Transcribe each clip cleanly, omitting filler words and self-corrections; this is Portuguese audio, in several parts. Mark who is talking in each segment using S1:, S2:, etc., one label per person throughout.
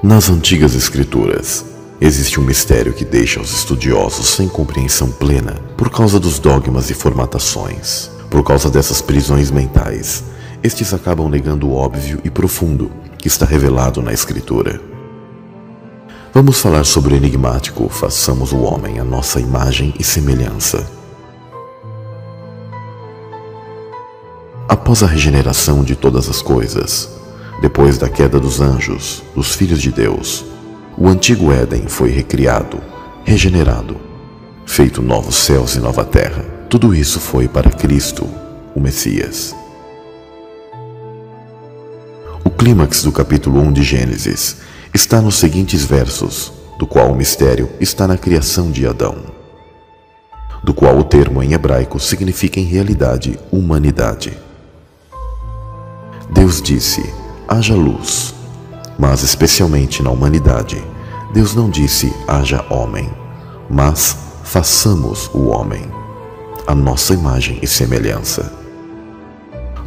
S1: Nas antigas escrituras, existe um mistério que deixa os estudiosos sem compreensão plena por causa dos dogmas e formatações. Por causa dessas prisões mentais, estes acabam negando o óbvio e profundo que está revelado na escritura. Vamos falar sobre o enigmático "façamos o homem à nossa imagem e semelhança". Após a regeneração de todas as coisas, depois da queda dos anjos, dos filhos de Deus, o antigo Éden foi recriado, regenerado, feito novos céus e nova terra. Tudo isso foi para Cristo, o Messias. O clímax do capítulo 1 de Gênesis está nos seguintes versos, do qual o mistério está na criação de Adão, do qual o termo em hebraico significa em realidade humanidade. Deus disse: haja luz, mas especialmente na humanidade, Deus não disse haja homem, mas façamos o homem, à nossa imagem e semelhança.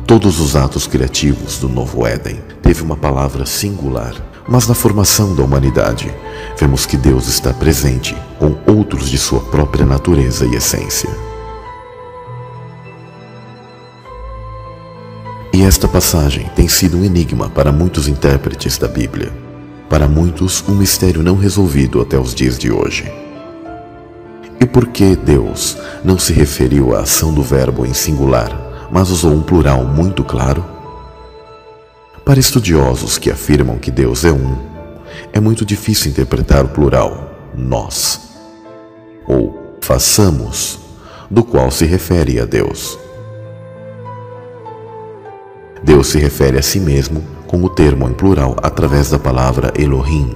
S1: Todos os atos criativos do novo Éden teve uma palavra singular, mas na formação da humanidade, vemos que Deus está presente com outros de sua própria natureza e essência. E esta passagem tem sido um enigma para muitos intérpretes da Bíblia, para muitos um mistério não resolvido até os dias de hoje. E por que Deus não se referiu à ação do verbo em singular, mas usou um plural muito claro? Para estudiosos que afirmam que Deus é um, é muito difícil interpretar o plural nós, ou façamos, do qual se refere a Deus. Deus se refere a si mesmo com o termo em plural através da palavra Elohim.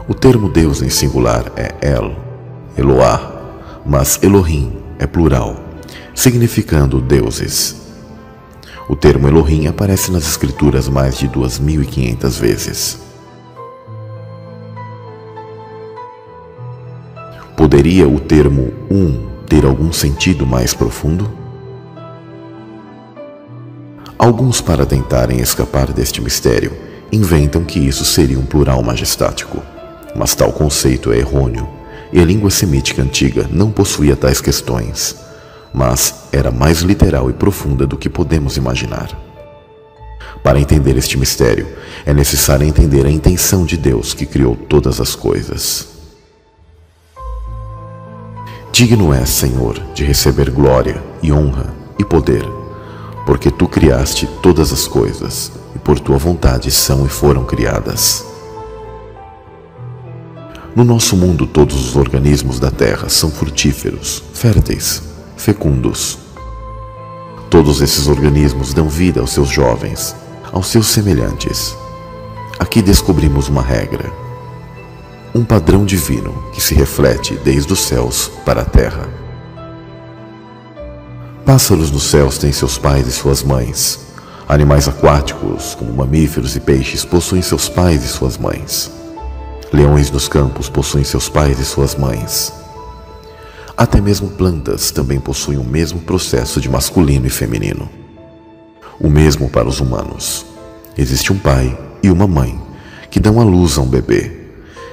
S1: O termo Deus em singular é El, Eloá, mas Elohim é plural, significando deuses. O termo Elohim aparece nas escrituras mais de 2.500 vezes. Poderia o termo ter algum sentido mais profundo? Alguns, para tentarem escapar deste mistério, inventam que isso seria um plural majestático, mas tal conceito é errôneo, e a língua semítica antiga não possuía tais questões, mas era mais literal e profunda do que podemos imaginar. Para entender este mistério, é necessário entender a intenção de Deus que criou todas as coisas. Digno és, Senhor, de receber glória e honra e poder, porque tu criaste todas as coisas, e por tua vontade são e foram criadas. No nosso mundo, todos os organismos da terra são frutíferos, férteis, fecundos. Todos esses organismos dão vida aos seus jovens, aos seus semelhantes. Aqui descobrimos uma regra, um padrão divino que se reflete desde os céus para a terra. Pássaros nos céus têm seus pais e suas mães. Animais aquáticos, como mamíferos e peixes, possuem seus pais e suas mães. Leões nos campos possuem seus pais e suas mães. Até mesmo plantas também possuem o mesmo processo de masculino e feminino. O mesmo para os humanos. Existe um pai e uma mãe que dão à luz a um bebê,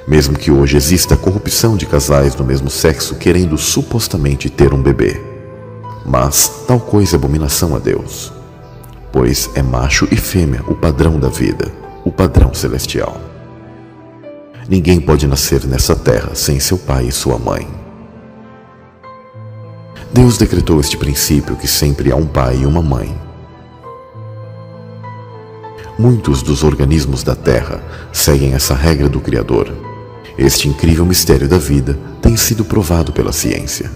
S1: mesmo que hoje exista a corrupção de casais do mesmo sexo querendo supostamente ter um bebê. Mas tal coisa é abominação a Deus, pois é macho e fêmea o padrão da vida, o padrão celestial. Ninguém pode nascer nessa terra sem seu pai e sua mãe. Deus decretou este princípio que sempre há um pai e uma mãe. Muitos dos organismos da terra seguem essa regra do Criador. Este incrível mistério da vida tem sido provado pela ciência.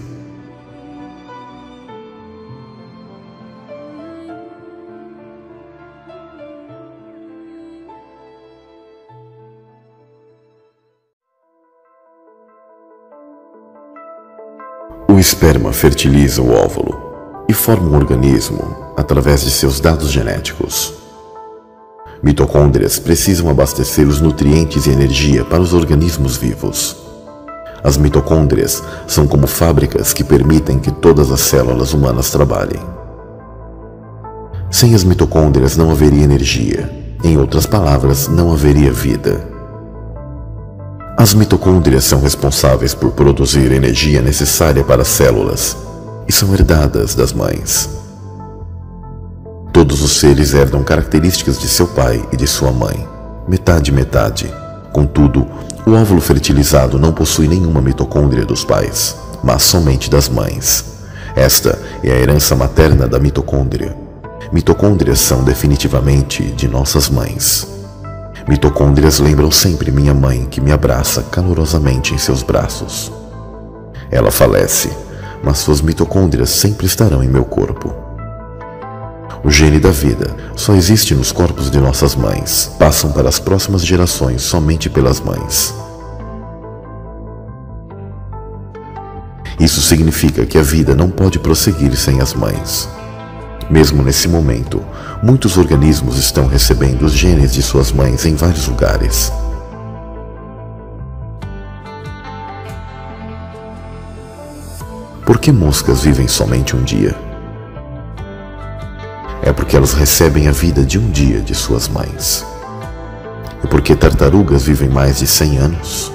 S1: O esperma fertiliza o óvulo e forma um organismo através de seus dados genéticos. Mitocôndrias precisam abastecer os nutrientes e energia para os organismos vivos. As mitocôndrias são como fábricas que permitem que todas as células humanas trabalhem. Sem as mitocôndrias não haveria energia, Em outras palavras, não haveria vida. As mitocôndrias são responsáveis por produzir energia necessária para as células e são herdadas das mães. Todos os seres herdam características de seu pai e de sua mãe, metade. Contudo, o óvulo fertilizado não possui nenhuma mitocôndria dos pais, mas somente das mães. Esta é a herança materna da mitocôndria. Mitocôndrias são definitivamente de nossas mães. Mitocôndrias lembram sempre minha mãe, que me abraça calorosamente em seus braços. Ela falece, mas suas mitocôndrias sempre estarão em meu corpo. O gene da vida só existe nos corpos de nossas mães. Passam para as próximas gerações somente pelas mães. Isso significa que a vida não pode prosseguir sem as mães. Mesmo nesse momento, muitos organismos estão recebendo os genes de suas mães em vários lugares. Por que moscas vivem somente um dia? É porque elas recebem a vida de um dia de suas mães. E por que tartarugas vivem mais de 100 anos?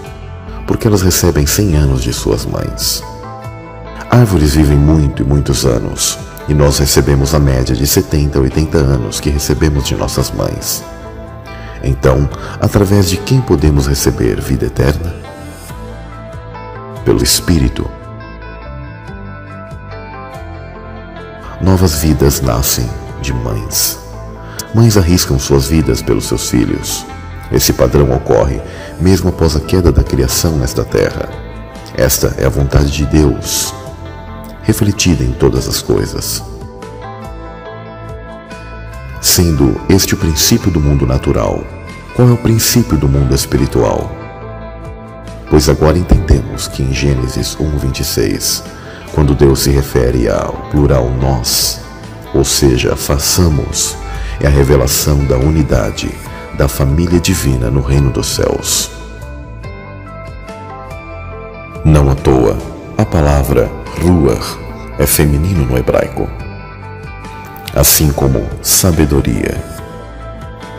S1: Porque elas recebem 100 anos de suas mães. Árvores vivem muito e muitos anos, e nós recebemos a média de 70 a 80 anos que recebemos de nossas mães. Então, através de quem podemos receber vida eterna? Pelo Espírito. Novas vidas nascem de mães. Mães arriscam suas vidas pelos seus filhos. Esse padrão ocorre mesmo após a queda da criação nesta terra. Esta é a vontade de Deus, refletida em todas as coisas. Sendo este o princípio do mundo natural, qual é o princípio do mundo espiritual? Pois agora entendemos que em Gênesis 1:26, quando Deus se refere ao plural nós, ou seja, façamos, é a revelação da unidade da família divina no reino dos céus. Não à toa, a palavra ruach é feminino no hebraico, assim como sabedoria,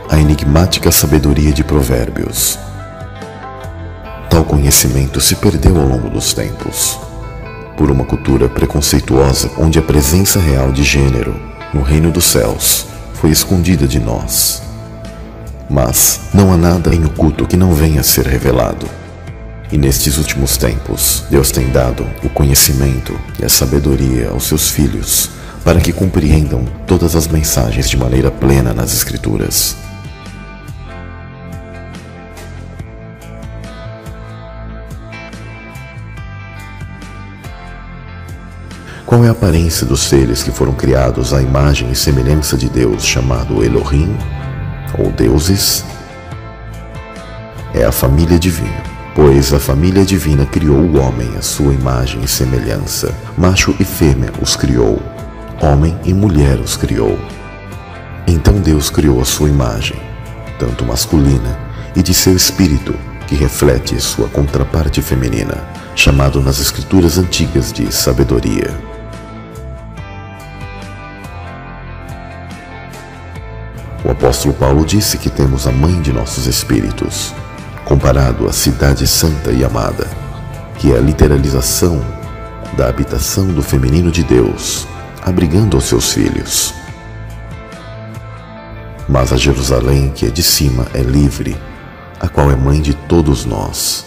S1: a enigmática sabedoria de Provérbios. Tal conhecimento se perdeu ao longo dos tempos, por uma cultura preconceituosa onde a presença real de gênero no reino dos céus foi escondida de nós. Mas não há nada em oculto que não venha a ser revelado. E nestes últimos tempos, Deus tem dado o conhecimento e a sabedoria aos seus filhos para que compreendam todas as mensagens de maneira plena nas Escrituras. Qual é a aparência dos seres que foram criados à imagem e semelhança de Deus, chamado Elohim, ou deuses? É a família divina. Pois a família divina criou o homem à sua imagem e semelhança. Macho e fêmea os criou. Homem e mulher os criou. Então Deus criou a sua imagem, tanto masculina e de seu espírito, que reflete sua contraparte feminina, chamado nas escrituras antigas de sabedoria. O apóstolo Paulo disse que temos a mãe de nossos espíritos, comparado à cidade santa e amada, que é a literalização da habitação do feminino de Deus, abrigando os seus filhos. Mas a Jerusalém, que é de cima, é livre, a qual é mãe de todos nós.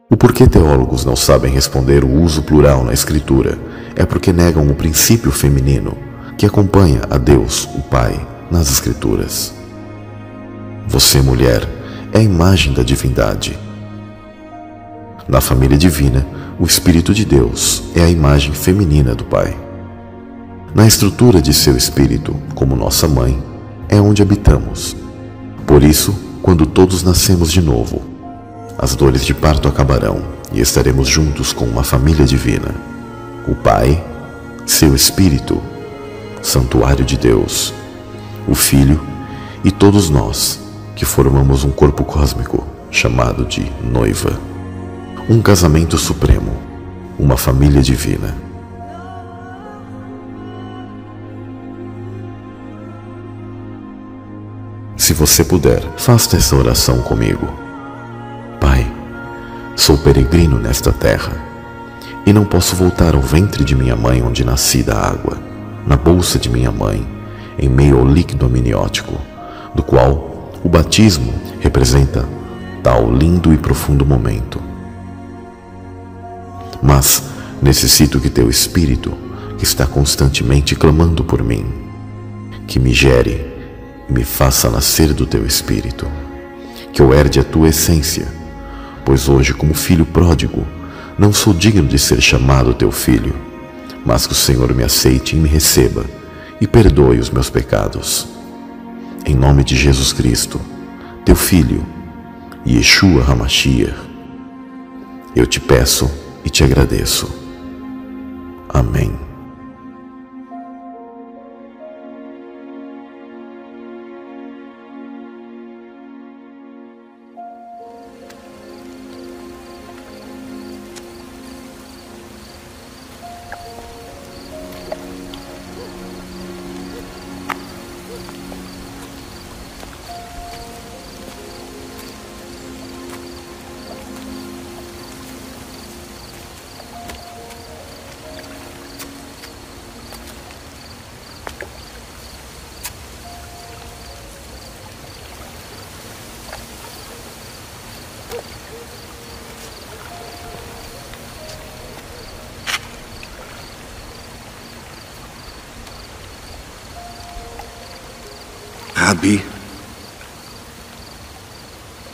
S1: O porquê teólogos não sabem responder o uso plural na Escritura é porque negam o princípio feminino que acompanha a Deus, o Pai, nas Escrituras. Você, mulher, é a imagem da divindade. Na família divina, o Espírito de Deus é a imagem feminina do Pai. Na estrutura de seu Espírito, como nossa mãe, é onde habitamos. Por isso, quando todos nascemos de novo, as dores de parto acabarão e estaremos juntos com uma família divina. O Pai, seu Espírito, Santuário de Deus, o Filho e todos nós, que formamos um corpo cósmico chamado de noiva, um casamento supremo, uma família divina. Se você puder, faça essa oração comigo. Pai, sou peregrino nesta terra e não posso voltar ao ventre de minha mãe onde nasci da água, na bolsa de minha mãe, em meio ao líquido amniótico, do qual o batismo representa tal lindo e profundo momento. Mas necessito que teu Espírito, que está constantemente clamando por mim, que me gere e me faça nascer do teu Espírito, que eu herde a tua essência, pois hoje, como filho pródigo, não sou digno de ser chamado teu filho, mas que o Senhor me aceite e me receba e perdoe os meus pecados. Em nome de Jesus Cristo, teu Filho, Yeshua HaMashiach, eu te peço e te agradeço. Amém.
S2: Rabi,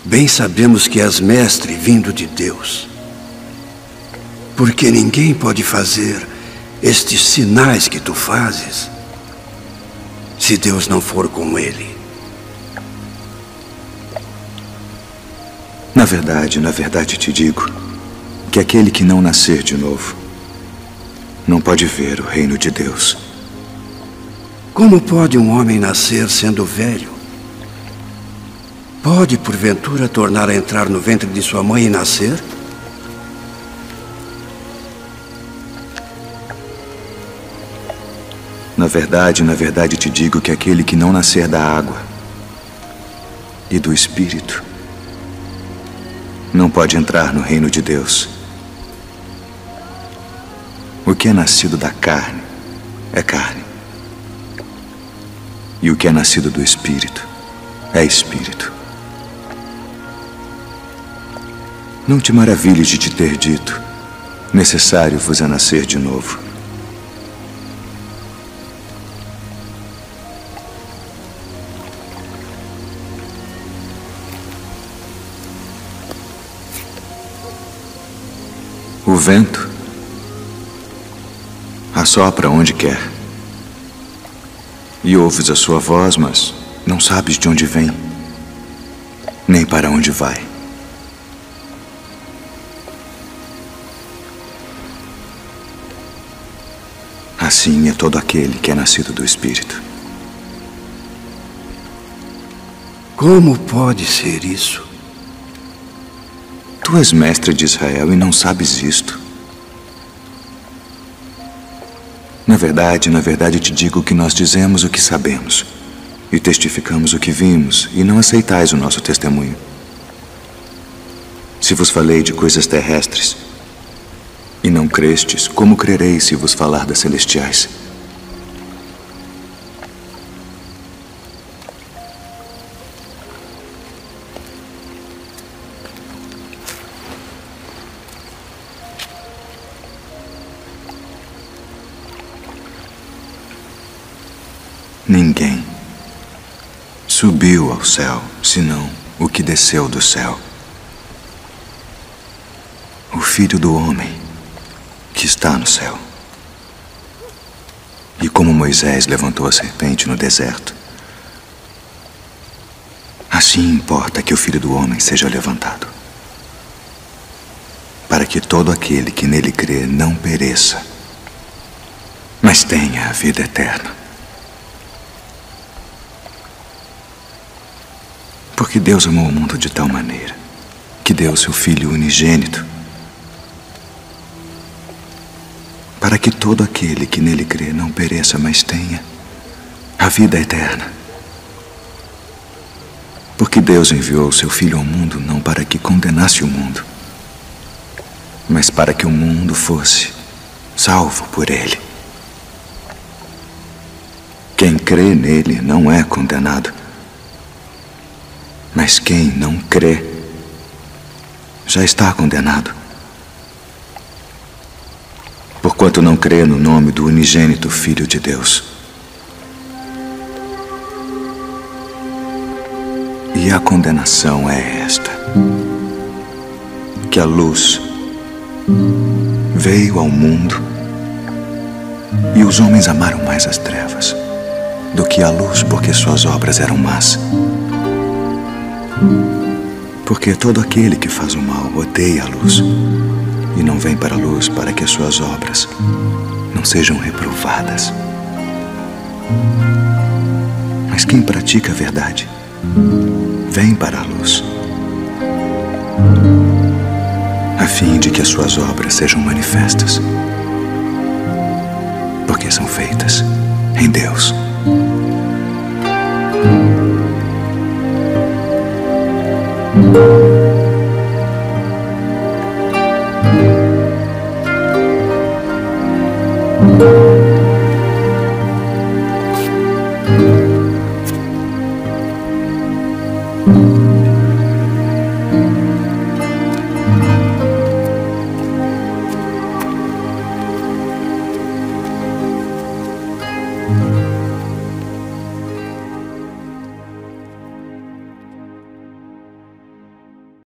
S2: bem sabemos que és mestre vindo de Deus, porque ninguém pode fazer estes sinais que tu fazes se Deus não for com ele.
S3: Na verdade te digo que aquele que não nascer de novo não pode ver o reino de Deus.
S2: Como pode um homem nascer sendo velho? Pode, porventura, tornar a entrar no ventre de sua mãe e nascer?
S3: Na verdade te digo que aquele que não nascer da água e do Espírito não pode entrar no reino de Deus. O que é nascido da carne é carne, e o que é nascido do Espírito é Espírito. Não te maravilhes de te ter dito: necessário vos é nascer de novo. O vento assopra onde quer, e ouves a sua voz, mas não sabes de onde vem, nem para onde vai. Assim é todo aquele que é nascido do Espírito.
S2: Como pode ser isso?
S3: Tu és mestre de Israel e não sabes isto. Na verdade te digo que nós dizemos o que sabemos e testificamos o que vimos, e não aceitais o nosso testemunho. Se vos falei de coisas terrestres e não crestes, como crereis se vos falar das celestiais? Ninguém subiu ao céu, senão o que desceu do céu, o Filho do Homem que está no céu. E como Moisés levantou a serpente no deserto, assim importa que o Filho do Homem seja levantado, para que todo aquele que nele crê não pereça, mas tenha a vida eterna. Porque Deus amou o mundo de tal maneira que deu o seu Filho unigênito, para que todo aquele que nele crê não pereça, mas tenha a vida eterna. Porque Deus enviou o seu Filho ao mundo não para que condenasse o mundo, mas para que o mundo fosse salvo por ele. Quem crê nele não é condenado, mas quem não crê já está condenado, porquanto não crê no nome do unigênito Filho de Deus. E a condenação é esta: que a luz veio ao mundo e os homens amaram mais as trevas do que a luz, porque suas obras eram más. Porque todo aquele que faz o mal odeia a luz e não vem para a luz, para que as suas obras não sejam reprovadas. Mas quem pratica a verdade vem para a luz, a fim de que as suas obras sejam manifestas, porque são feitas em Deus.